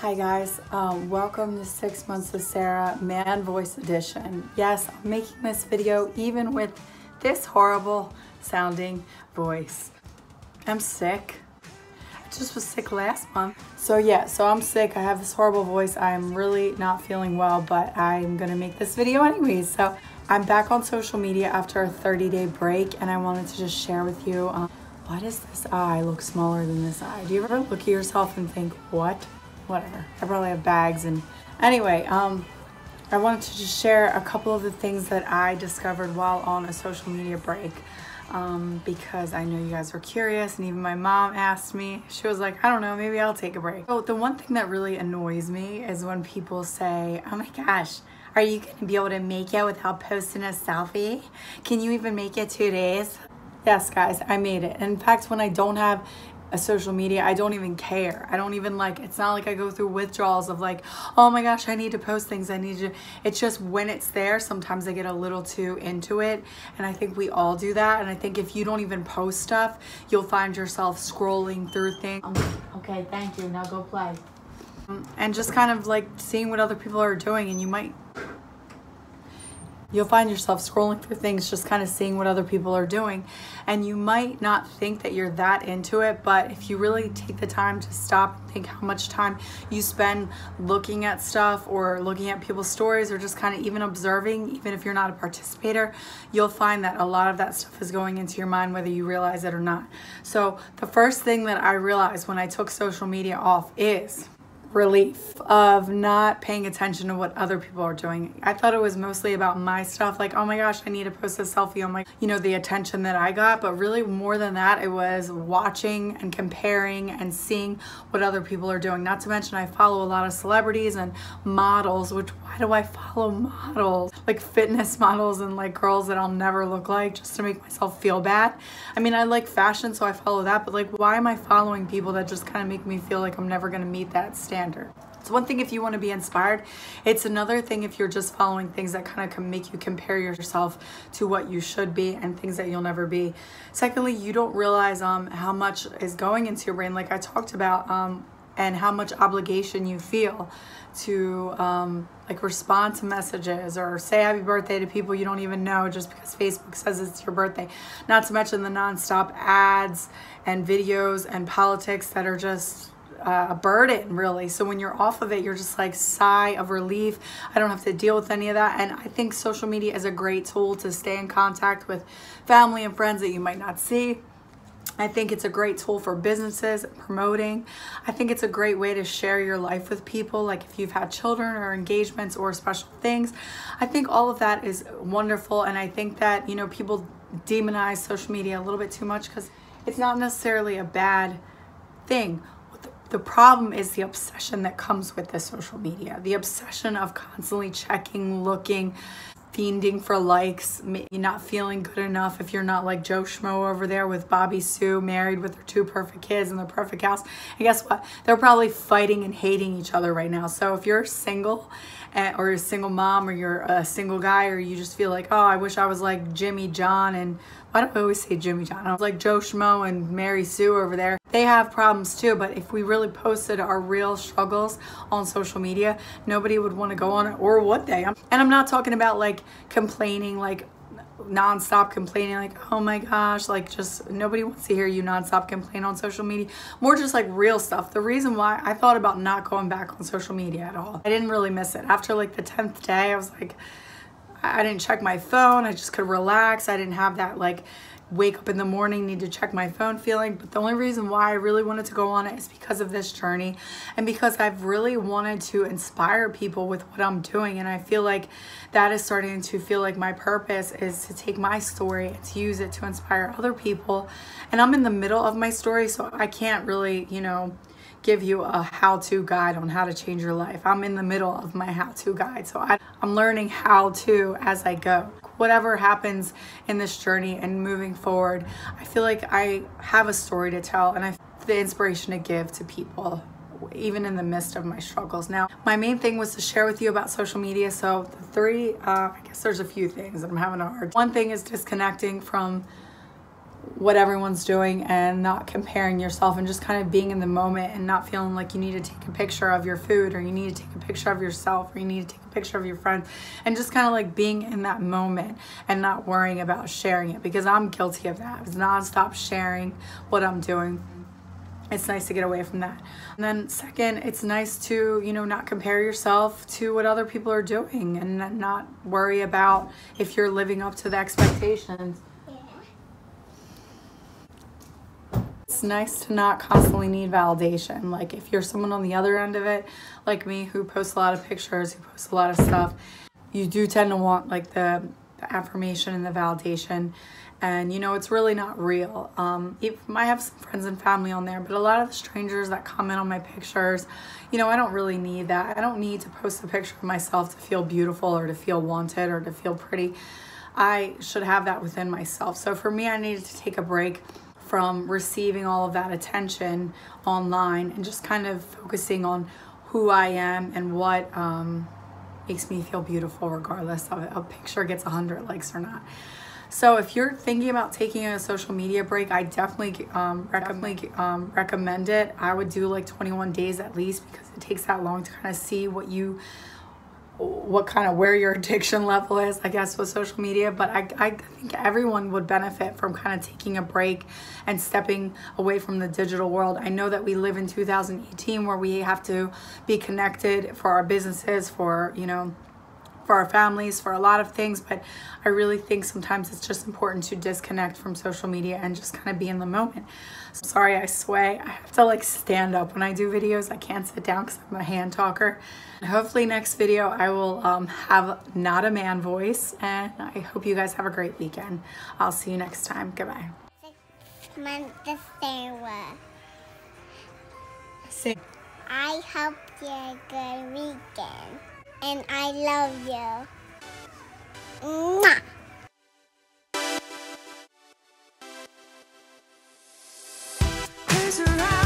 Hi guys, welcome to 6 Months with Sarah Man Voice Edition. Yes, I'm making this video even with this horrible sounding voice. I'm sick. I just was sick last month. So I'm sick. I have this horrible voice. I'm really not feeling well, but I'm gonna make this video anyways. So I'm back on social media after a 30-day break, and I wanted to just share with you, why does this eye look smaller than this eye? Do you ever look at yourself and think, what? Whatever, I probably have bags. And anyway, I wanted to just share a couple of the things that I discovered while on a social media break, because I know you guys were curious, and even my mom asked me. She was like, I don't know, maybe I'll take a break. So the one thing that really annoys me is when people say, oh my gosh, are you gonna be able to make it without posting a selfie? Can you even make it 2 days? Yes guys, I made it. In fact, when I don't have a social media, I don't even care. I don't even it's not like I go through withdrawals of like, oh my gosh, I need to post things. It's just when it's there, sometimes I get a little too into it. And I think we all do that. And I think if you don't even post stuff, you'll find yourself scrolling through things. Okay, thank you. Now go play. And just kind of like seeing what other people are doing, and you'll find yourself scrolling through things, just kind of seeing what other people are doing. And you might not think that you're that into it, but if you really take the time to stop and think how much time you spend looking at stuff or looking at people's stories, or just kind of even observing, even if you're not a participator, you'll find that a lot of that stuff is going into your mind, whether you realize it or not. So the first thing that I realized when I took social media off is relief of not paying attention to what other people are doing. I thought it was mostly about my stuff, like, oh my gosh, I need to post a selfie on my, the attention that I got. But really more than that, it was watching and comparing and seeing what other people are doing. Not to mention, I follow a lot of celebrities and models, which, why do I follow models? Like fitness models and like girls that I'll never look like, just to make myself feel bad. I mean, I like fashion, so I follow that, but like, why am I following people that just kind of make me feel like I'm never gonna meet that standard? It's one thing if you want to be inspired. It's another thing if you're just following things that kind of can make you compare yourself to what you should be and things that you'll never be. Secondly, you don't realize how much is going into your brain, like I talked about, and how much obligation you feel to like respond to messages or say happy birthday to people you don't even know just because Facebook says it's your birthday. Not to mention the nonstop ads and videos and politics that are just a burden, really. So when you're off of it, you're just like, sigh of relief. I don't have to deal with any of that. And I think social media is a great tool to stay in contact with family and friends that you might not see. I think it's a great tool for businesses promoting. I think it's a great way to share your life with people, like if you've had children or engagements or special things. I think all of that is wonderful. And I think that, people demonize social media a little bit too much, because it's not necessarily a bad thing. The problem is the obsession that comes with the social media, the obsession of constantly checking, looking, fiending for likes, not feeling good enough if you're not like Joe Schmo over there with Bobby Sue, married with their 2 perfect kids and their perfect house. And guess what? They're probably fighting and hating each other right now. So if you're single, or a single mom, or you're a single guy, or you just feel like, oh, I wish I was like Jimmy John, and why do I always say Jimmy John? I was like Joe Schmo and Mary Sue over there. They have problems too, but if we really posted our real struggles on social media, nobody would want to go on it, or would they? And I'm not talking about like complaining, like nonstop complaining, like, oh my gosh, like just nobody wants to hear you nonstop complain on social media. More just like real stuff. The reason why I thought about not going back on social media at all, I didn't really miss it. After like the 10th day, I was like, I didn't check my phone. I just could relax. I didn't have that like wake up in the morning, need to check my phone feeling. But the only reason why I really wanted to go on it is because of this journey, and because I've really wanted to inspire people with what I'm doing. And I feel like that is starting to feel like my purpose is to take my story and to use it to inspire other people. And I'm in the middle of my story, so I can't really, give you a how-to guide on how to change your life. I'm in the middle of my how-to guide, so I'm learning how to as I go. Whatever happens in this journey and moving forward, I feel like I have a story to tell, and I have the inspiration to give to people, even in the midst of my struggles. Now, my main thing was to share with you about social media. So the 3, I guess there's a few things that I'm having a hard time. One thing is disconnecting from what everyone's doing and not comparing yourself, and just kind of being in the moment and not feeling like you need to take a picture of your food, or you need to take a picture of yourself, or you need to take a picture of your friends, and just kind of like being in that moment and not worrying about sharing it, because I'm guilty of that. It's nonstop sharing what I'm doing. It's nice to get away from that. And then second, it's nice to, not compare yourself to what other people are doing, and not worry about if you're living up to the expectations. It's nice to not constantly need validation. Like if you're someone on the other end of it, like me, who posts a lot of pictures, who posts a lot of stuff, you do tend to want like the affirmation and the validation. And it's really not real. I have some friends and family on there, but a lot of the strangers that comment on my pictures, I don't really need that. I don't need to post a picture of myself to feel beautiful or to feel wanted or to feel pretty. I should have that within myself. So for me, I needed to take a break from receiving all of that attention online and just kind of focusing on who I am and what makes me feel beautiful, regardless of a picture gets 100 likes or not. So if you're thinking about taking a social media break, I definitely recommend it. I would do like 21 days at least, because it takes that long to kind of see where your addiction level is, I guess, with social media. But I think everyone would benefit from kind of taking a break and stepping away from the digital world. I know that we live in 2018 where we have to be connected for our businesses, for our families, for a lot of things, but I really think sometimes it's just important to disconnect from social media and just kind of be in the moment. Sorry, I sway. I have to like stand up when I do videos. I can't sit down because I'm a hand talker. Hopefully next video I will have not a man voice, and I hope you guys have a great weekend. I'll see you next time. Goodbye. I hope you have a good weekend. And I love you. Mwah! Close your eyes.